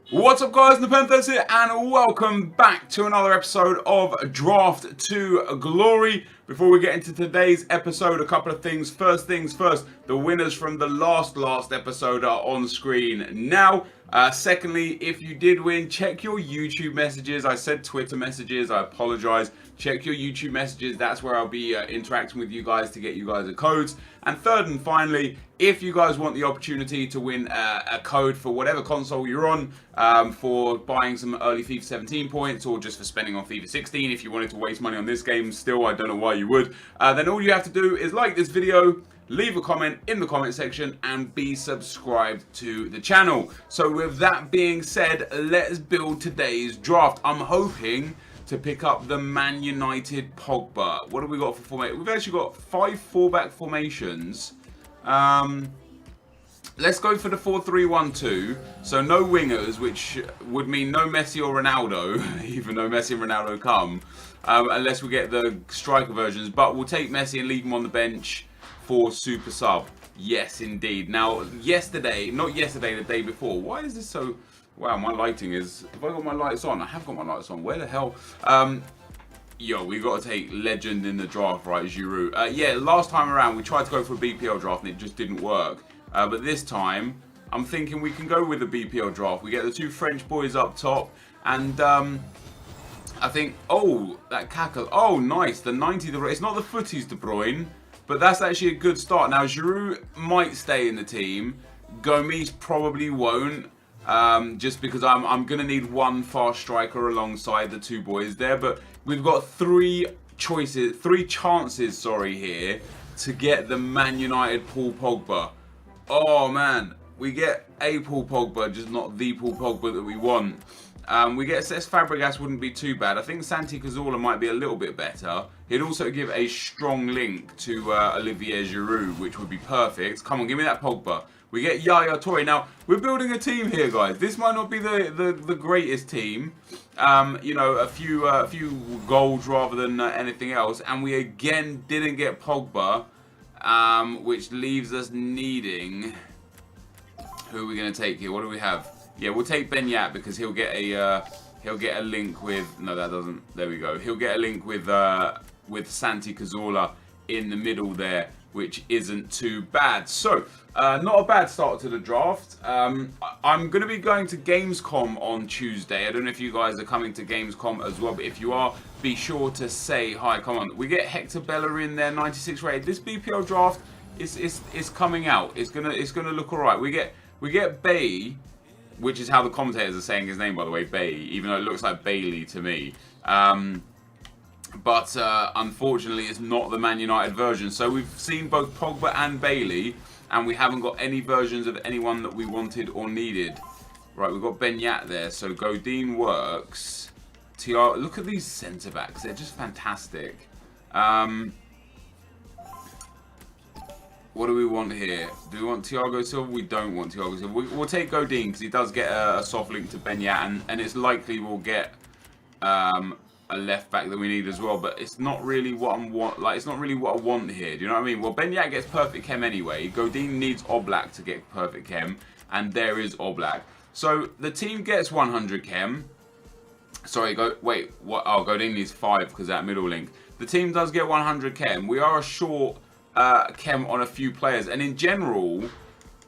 What's up guys, NepentheZ here and welcome back to another episode of Draft to Glory. Before we get into today's episode, a couple of things. First things first, the winners from the last episode are on screen now. Secondly, if you did win, check your YouTube messages. I said Twitter messages, I apologize. Check your YouTube messages, that's where I'll be interacting with you guys to get you guys the codes. And third and finally, if you guys want the opportunity to win a code for whatever console you're on, for buying some early FIFA 17 points or just for spending on FIFA 16, if you wanted to waste money on this game still, I don't know why you would, then all you have to do is like this video, leave a comment in the comment section and be subscribed to the channel. So with that being said, let's build today's draft. I'm hoping to pick up the Man United Pogba. What have we got for formation? We've actually got 5 fullback formations. Let's go for the 4-3-1-2. So no wingers, which would mean no Messi or Ronaldo, even though Messi and Ronaldo come, unless we get the striker versions. But we'll take Messi and leave him on the bench for super sub. Yes, indeed. Now, not yesterday, the day before. Why is this so... Wow, my lighting is... Have I got my lights on? I have got my lights on. Where the hell... Yo, we got to take legend in the draft, right, Giroud. Yeah, last time around, we tried to go for a BPL draft and it just didn't work. But this time, I'm thinking we can go with a BPL draft. We get the 2 French boys up top. And I think... Oh, that Kaka... Oh, nice. The 90... It's not the footies De Bruyne, but that's actually a good start. Now, Giroud might stay in the team. Gomes probably won't. Just because I'm going to need one fast striker alongside the 2 boys there. But we've got 3 chances, here to get the Man United Paul Pogba. Oh man, we get a Paul Pogba, just not the Paul Pogba that we want. We get Cesc Fabregas, wouldn't be too bad. I think Santi Cazorla might be a little bit better. He'd also give a strong link to Olivier Giroud, which would be perfect. Come on, give me that Pogba. We get Yaya Toure. Now, we're building a team here, guys. This might not be the greatest team. You know, a few goals rather than anything else. And we again didn't get Pogba, which leaves us needing... Who are we going to take here? What do we have? Yeah, we'll take Ben Yat because he'll get a link with... No, that doesn't... There we go. He'll get a link with Santi Cazorla in the middle there, which isn't too bad. So, not a bad start to the draft. I'm going to be going to Gamescom on Tuesday. I don't know if you guys are coming to Gamescom as well, but if you are, be sure to say hi. Come on. We get Hector Bella in there, 96 rated. This BPL draft is coming out. It's gonna look alright. We get Bay, which is how the commentators are saying his name, by the way, Bay, even though it looks like Bailey to me. But unfortunately, it's not the Man United version. So we've seen both Pogba and Bailey, and we haven't got any versions of anyone that we wanted or needed. Right, we've got Ben Yat there, so Godin works. Thiago, look at these centre-backs. They're just fantastic. What do we want here? Do we want Thiago Silva? We don't want Thiago Silva. We'll take Godin because he does get a soft link to Ben Yat, and it's likely we'll get a left back that we need as well. But it's not really what it's not really what I want here. Do you know what I mean? Well, Ben Yat gets perfect chem anyway. Godin needs Oblak to get perfect chem, and there is Oblak. So the team gets 100 chem. Sorry, wait. What? Oh, Godin needs 5 because that middle link. The team does get 100 chem. We are short chem on a few players, and in general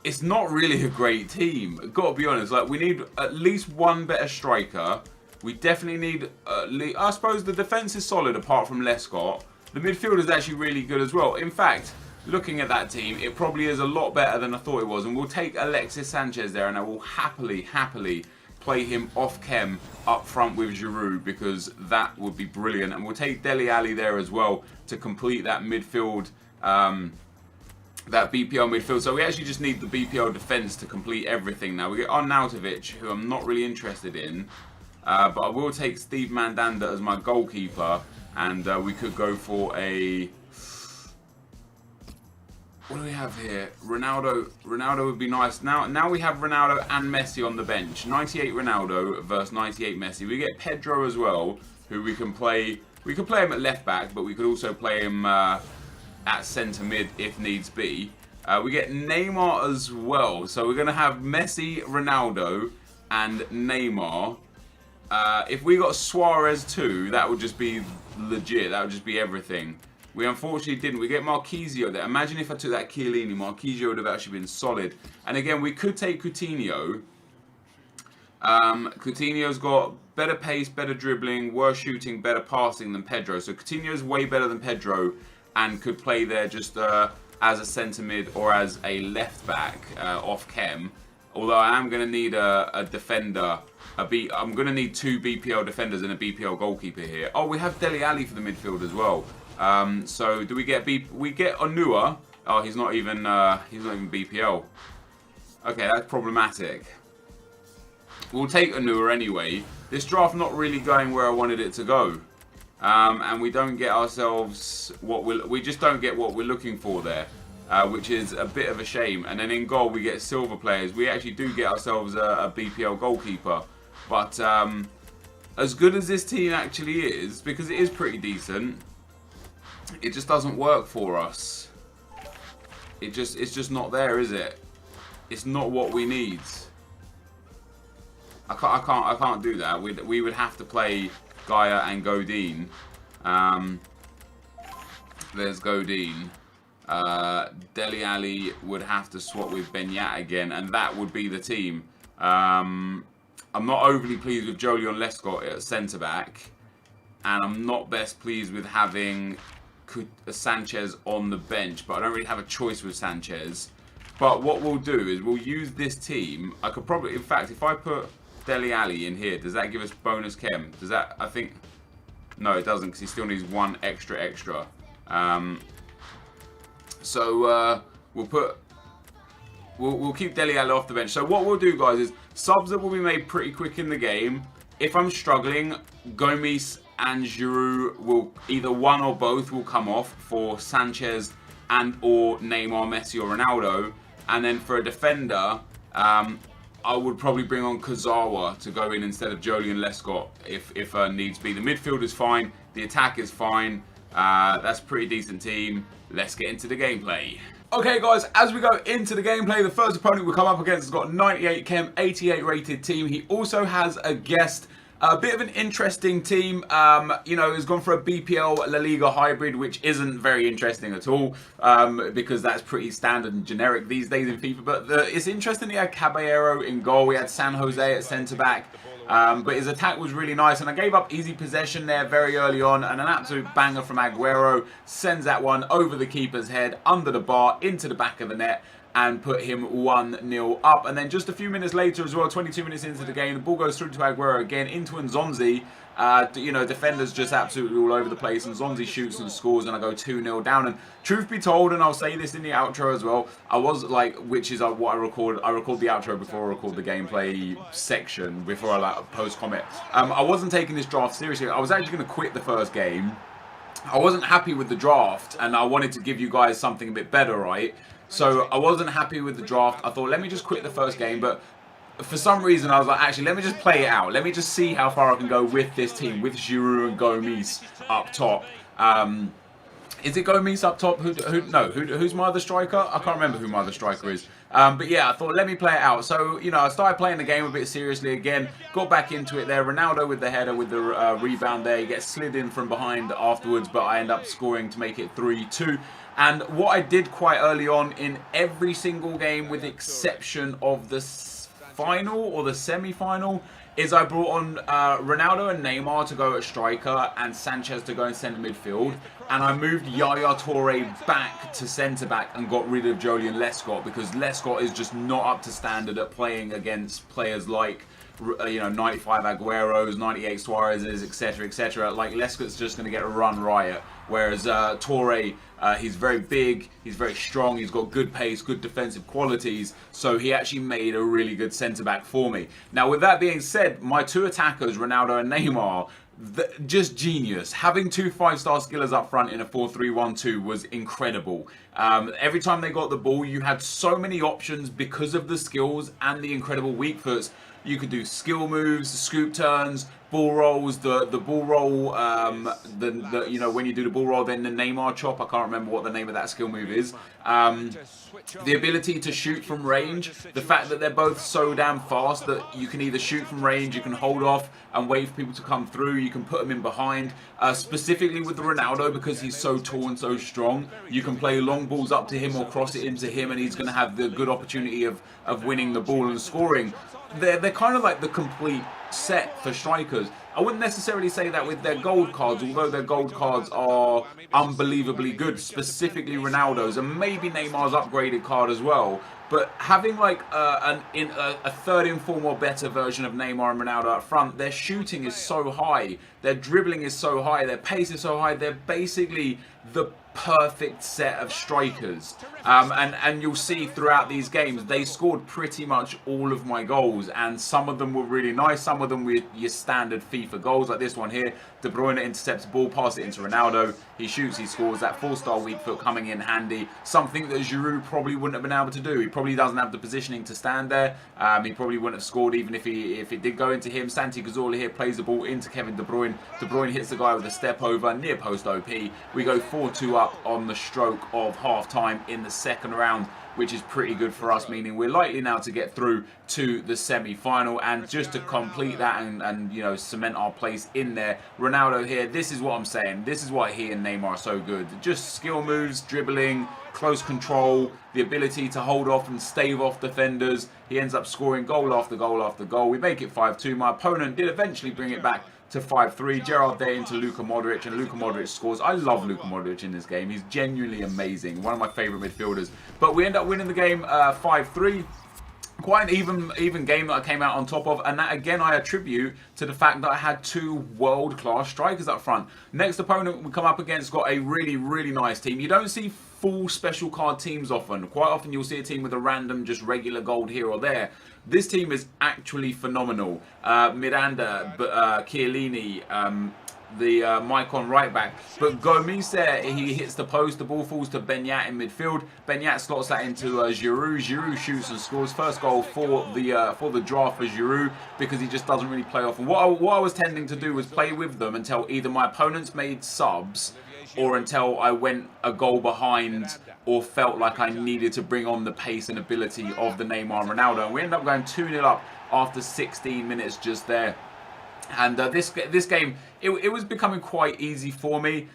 it's not really a great team, gotta be honest. Like, we need at least one better striker. We definitely need I suppose the defense is solid apart from Lescott. The midfield is actually really good as well. In fact, looking at that team, it probably is a lot better than I thought it was, and we'll take Alexis Sanchez there, and I will happily play him off chem up front with Giroud, because that would be brilliant. And we'll take Dele Alli there as well to complete that midfield, that BPL midfield. So we actually just need the BPL defense to complete everything now. We get Arnautovic, who I'm not really interested in, but I will take Steve Mandanda as my goalkeeper, and we could go for a... What do we have here? Ronaldo. Ronaldo would be nice. Now we have Ronaldo and Messi on the bench. 98 Ronaldo versus 98 Messi. We get Pedro as well, who we can play. We could play him at left back, but we could also play him at centre mid if needs be. We get Neymar as well. So we're going to have Messi, Ronaldo, and Neymar. If we got Suarez too, that would just be legit. That would just be everything. We unfortunately didn't. We get Marquisio there. Imagine if I took that Chiellini. Marquisio would have actually been solid. And again, we could take Coutinho. Coutinho's got better pace, better dribbling, worse shooting, better passing than Pedro. So Coutinho's way better than Pedro and could play there just as a centre mid or as a left back off chem. Although I am going to need a defender. I'm going to need 2 BPL defenders and a BPL goalkeeper here. Oh, we have Dele Alli for the midfield as well. So do we get we get Onua? Oh, he's not even BPL. Okay, that's problematic. We'll take Onua anyway. This draft not really going where I wanted it to go. And we don't get ourselves we just don't get what we're looking for there. Which is a bit of a shame. And then in goal we get silver players. We actually do get ourselves a BPL goalkeeper. But as good as this team actually is, because it is pretty decent, it just doesn't work for us. It's just not there, is it? It's not what we need. I can't do that. We would have to play Gaia and Godin. There's Godin. Dele Alli would have to swap with Benyat again, and that would be the team. I'm not overly pleased with Jolion Lescott at centre back, and I'm not best pleased with having Sanchez on the bench, but I don't really have a choice with Sanchez. But what we'll do is we'll use this team. I could probably, in fact, if I put Dele Alli in here, does that give us bonus chem? Does that, I think, no it doesn't, because he still needs 1 extra. So we'll keep Dele Alli off the bench. So what we'll do, guys, is subs that will be made pretty quick in the game. If I'm struggling, Gomes and Giroud will either one or both will come off for Sanchez and or Neymar, Messi or Ronaldo. And then for a defender, I would probably bring on Kurzawa to go in instead of Jolion Lescott if needs be. The midfield is fine. The attack is fine. That's a pretty decent team. Let's get into the gameplay. Okay, guys, as we go into the gameplay, the first opponent we come up against has got 98 chem, 88 rated team. He also has a guest. A bit of an interesting team, you know, has gone for a BPL La Liga hybrid, which isn't very interesting at all, because that's pretty standard and generic these days in FIFA. But it's interesting he had Caballero in goal, we had San Jose at centre-back, but his attack was really nice, and I gave up easy possession there very early on, and an absolute banger from Aguero sends that one over the keeper's head, under the bar, into the back of the net, and put him 1-0 up. And then just a few minutes later as well, 22 minutes into the game, the ball goes through to Aguero again, into Nzonzi. You know, defenders just absolutely all over the place, and Nzonzi shoots and scores, and I go 2-0 down. And truth be told, and I'll say this in the outro as well, I was like, which is what I record the outro before I record the gameplay section, before I post comment. I wasn't taking this draft seriously. I was actually going to quit the first game. I wasn't happy with the draft, and I wanted to give you guys something a bit better, right? So I wasn't happy with the draft. I thought, let me just quit the first game. But for some reason, I was like, actually, let me just play it out. Let me just see how far I can go with this team, with Giroud and Gomes up top. Is it Gomes up top? Who's my other striker? I can't remember who my other striker is. But yeah, I thought, let me play it out. So, you know, I started playing the game a bit seriously again. Got back into it there. Ronaldo with the header, with the rebound there. He gets slid in from behind afterwards, but I end up scoring to make it 3-2. And what I did quite early on in every single game, with the exception of the final or the semi-final, is I brought on Ronaldo and Neymar to go at striker and Sanchez to go in centre midfield. And I moved Yaya Toure back to centre-back and got rid of Jolion Lescott, because Lescott is just not up to standard at playing against players like, you know, 95 Agueros, 98 Suarez's, etc., etc. Like, Lescott's just going to get a run riot. Whereas Toure, he's very big, he's very strong, he's got good pace, good defensive qualities. So he actually made a really good centre-back for me. Now, with that being said, my 2 attackers, Ronaldo and Neymar, just genius. Having 2 5-star skillers up front in a 4-3-1-2 was incredible. Every time they got the ball, you had so many options because of the skills and the incredible weak foots. You could do skill moves, scoop turns, ball rolls, the ball roll, you know, when you do the ball roll, then the Neymar chop. I can't remember what the name of that skill move is. The ability to shoot from range, the fact that they're both so damn fast that you can either shoot from range, you can hold off and wait for people to come through, you can put them in behind. Specifically with the Ronaldo, because he's so tall and so strong, you can play long balls up to him or cross it into him, and he's going to have the good opportunity of winning the ball and scoring. They're kind of like the complete set for strikers. I wouldn't necessarily say that with their gold cards, although their gold cards are unbelievably good, specifically Ronaldo's and maybe Neymar's upgraded card as well. But having like a third inform or better version of Neymar and Ronaldo up front, their shooting is so high, their dribbling is so high, their pace is so high, they're basically the perfect set of strikers. And you'll see throughout these games, they scored pretty much all of my goals, and some of them were really nice, some of them were your standard FIFA goals, like this one here. De Bruyne intercepts the ball, passes it into Ronaldo, he shoots, he scores. That 4-star weak foot coming in handy, something that Giroud probably wouldn't have been able to do. He probably doesn't have the positioning to stand there. He probably wouldn't have scored even if it did go into him. Santi Cazorla here plays the ball into Kevin De Bruyne. De Bruyne hits the guy with a step over, near post OP. We go 4-2 up on the stroke of half time in the second round, which is pretty good for us, meaning we're likely now to get through to the semi-final. And just to complete that and you know, cement our place in there, Ronaldo here, this is what I'm saying, this is why he and Neymar are so good. Just skill moves, dribbling, close control, the ability to hold off and stave off defenders. He ends up scoring goal after goal after goal. We make it 5-2. My opponent did eventually bring it back to 5-3. Gerrard there into Luka Modric, and Luka Modric scores. I love Luka Modric in this game. He's genuinely amazing. One of my favourite midfielders. But we end up winning the game 5-3. Quite an even game that I came out on top of, and that again I attribute to the fact that I had two world-class strikers up front. Next opponent we come up against got a really nice team. You don't see full special card teams often. Quite often you'll see a team with a random just regular gold here or there. This team is actually phenomenal. Miranda, Chiellini, the Maicon right back, but Gomes there, he hits the post, the ball falls to Benyat in midfield. Benyat slots that into Giroud. Giroud shoots and scores. First goal for the draft for Giroud, because he just doesn't really play often. What I was tending to do was play with them until either my opponents made subs or until I went a goal behind or felt like I needed to bring on the pace and ability of the Neymar and Ronaldo. And we ended up going 2-0 up after 16 minutes just there. And this game, it was becoming quite easy for me.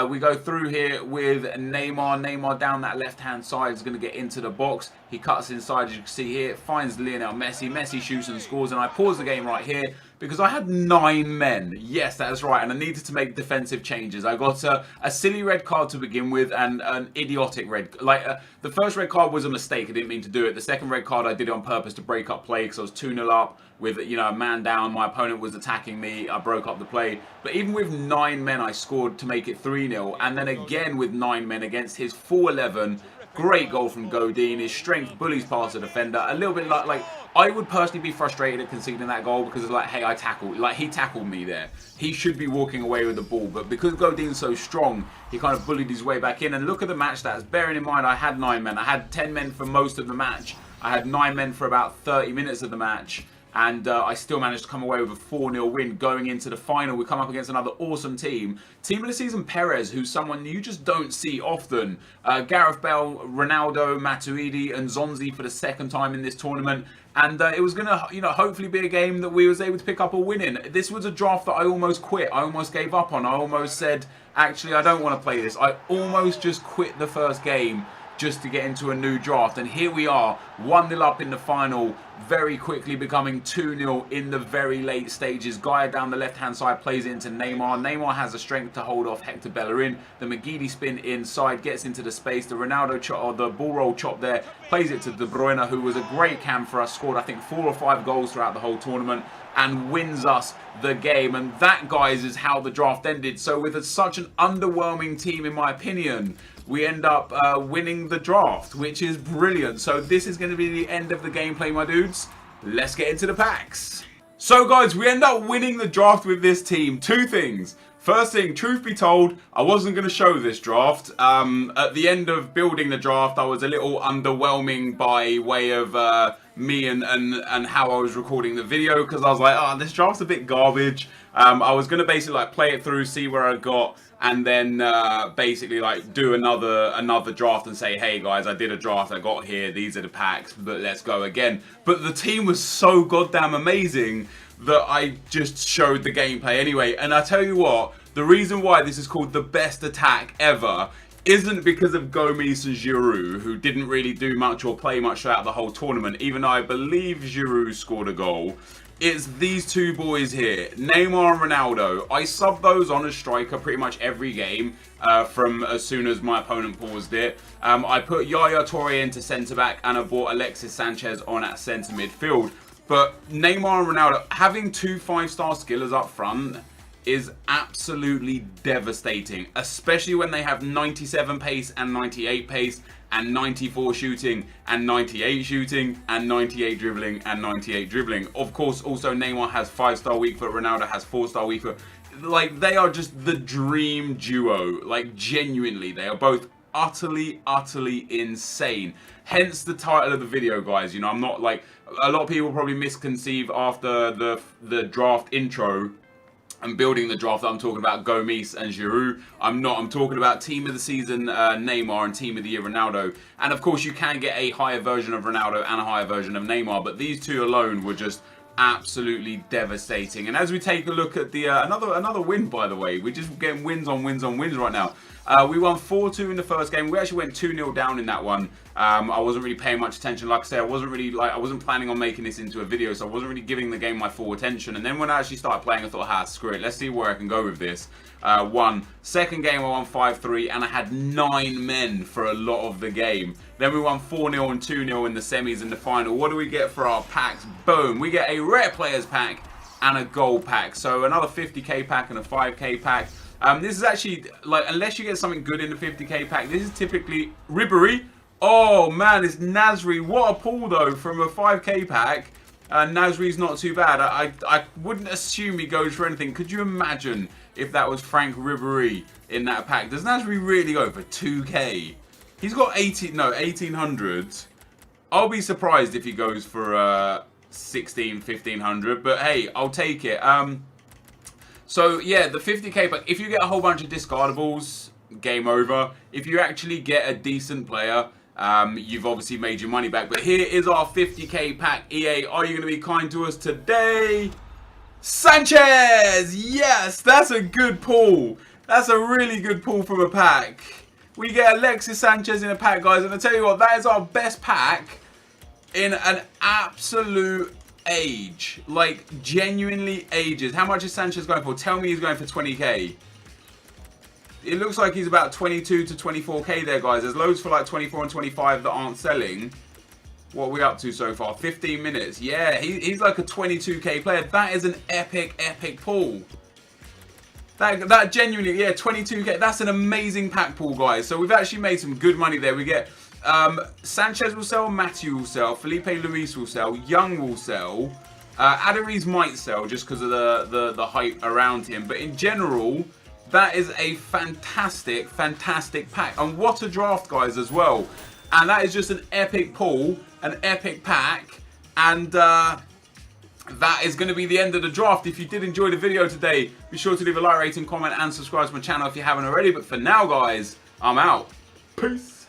We go through here with Neymar. Neymar down that left-hand side is going to get into the box. He cuts inside, as you can see here, finds Lionel Messi. Messi shoots and scores, and I pause the game right here because I had 9 men. Yes, that's right, and I needed to make defensive changes. I got a silly red card to begin with and an idiotic red. Like, the first red card was a mistake. I didn't mean to do it. The second red card, I did it on purpose to break up play because I was 2-0 up with, you know, a man down. My opponent was attacking me. I broke up the play. But even with 9 men, I scored to make it 3-0. And then again with 9 men against his 4-11. Great goal from Godin. His strength bullies past the defender. A little bit like I would personally be frustrated at conceding that goal because it's like, hey, I tackled. Like, he tackled me there. He should be walking away with the ball. But because Godin's so strong, he kind of bullied his way back in. And look at the match stats. Bearing in mind, I had 9 men. I had 10 men for most of the match. I had 9 men for about 30 minutes of the match. And I still managed to come away with a 4-0 win going into the final. We come up against another awesome team. Team of the season, Perez, who's someone you just don't see often. Gareth Bale, Ronaldo, Matuidi, and Zonzi for the second time in this tournament. And it was going to, you know, hopefully be a game that we was able to pick up a win in. This was a draft that I almost quit. I almost gave up on. I almost said, actually, I don't want to play this. I almost just quit the first game just to get into a new draft. And here we are, 1-0 up in the final, very quickly becoming 2-0 in the very late stages. Gaia down the left-hand side plays it into Neymar. Neymar has the strength to hold off Hector Bellerin. The McGeady spin inside, gets into the space. The Ronaldo chop, or the ball roll chop there, plays it to De Bruyne, who was a great cam for us, scored I think 4 or 5 goals throughout the whole tournament, and wins us the game. And that, guys, is how the draft ended. So with such an underwhelming team, in my opinion, we end up winning the draft, which is brilliant. So this is going to be the end of the gameplay, my dudes. Let's get into the packs. So guys, we end up winning the draft with this team. 2 things. First thing, truth be told, I wasn't going to show this draft. At the end of building the draft, I was a little underwhelming by way of me and how I was recording the video, because I was like, oh, this draft's a bit garbage. I was going to basically like play it through, see where I got, and then basically like do another draft and say, hey guys, I did a draft, I got here, these are the packs, but let's go again. But the team was so goddamn amazing that I just showed the gameplay anyway. And I tell you what, the reason why this is called the best attack ever isn't because of Gomis and Giroud, who didn't really do much or play much throughout the whole tournament, even though I believe Giroud scored a goal. It's these two boys here, Neymar and Ronaldo. I sub those on as striker pretty much every game from as soon as my opponent paused it. I put Yaya Touré into centre-back, and I brought Alexis Sanchez on at centre midfield. But Neymar and Ronaldo, having two 5-star skillers up front is absolutely devastating, especially when they have 97 pace and 98 pace and 94 shooting and 98 shooting and 98 dribbling and 98 dribbling. Of course, also Neymar has 5-star weak foot, Ronaldo has 4-star weak foot. Like, they are just the dream duo. Like, genuinely, they are both utterly insane. Hence the title of the video, guys. You know, I'm not like, a lot of people probably misconceive after the draft intro and building the draft that I'm talking about Gomis and Giroud. I'm not. I'm talking about team of the season Neymar and team of the year Ronaldo. And of course, you can get a higher version of Ronaldo and a higher version of Neymar, but these two alone were just absolutely devastating. And as we take a look at the another win, by the way, we're just getting wins on wins right now. We won 4-2 in the first game. We actually went 2-0 down in that one. I wasn't really paying much attention. Like I said, I wasn't planning on making this into a video, so I wasn't really giving the game my full attention. And then when I actually started playing, I thought, screw it, let's see where I can go with this. Second game, I won 5-3, and I had 9 men for a lot of the game. Then we won 4-0 and 2-0 in the semis and the final. What do we get for our packs? Boom, we get a rare players pack and a gold pack. So another 50k pack and a 5k pack. This is actually, like, unless you get something good in the 50k pack, this is typically Ribery. Oh man, it's Nasri. What a pull though from a 5k pack. Nasri's not too bad. I wouldn't assume he goes for anything. Could you imagine if that was Frank Ribery in that pack? Does Nasri really go for 2k? He's got 1800. I'll be surprised if he goes for 16, 1500. But hey, I'll take it. So yeah, the 50k, but if you get a whole bunch of discardables, game over. If you actually get a decent player, you've obviously made your money back. But here is our 50k pack. EA, are you going to be kind to us today? Sanchez! Yes, that's a good pull. That's a really good pull from a pack. We get Alexis Sanchez in a pack, guys. And I tell you what, that is our best pack in an absolute age. Like, genuinely ages. How much is Sanchez going for? Tell me he's going for 20k. It looks like he's about 22 to 24k there, guys. There's loads for like 24 and 25 that aren't selling. What are we up to so far? 15 minutes. Yeah, he's like a 22k player. That is an epic pull. That genuinely, yeah, 22k. That's an amazing pack pull, guys. So we've actually made some good money there. We get Sanchez will sell, Matthew will sell, Felipe Luis will sell, Young will sell, Adariz might sell just because of the hype around him. But in general, that is a fantastic pack. And what a draft, guys, as well. And that is just an epic pull, an epic pack. And that is going to be the end of the draft. If you did enjoy the video today, be sure to leave a like, rating, comment, and subscribe to my channel if you haven't already. But for now, guys, I'm out. Peace.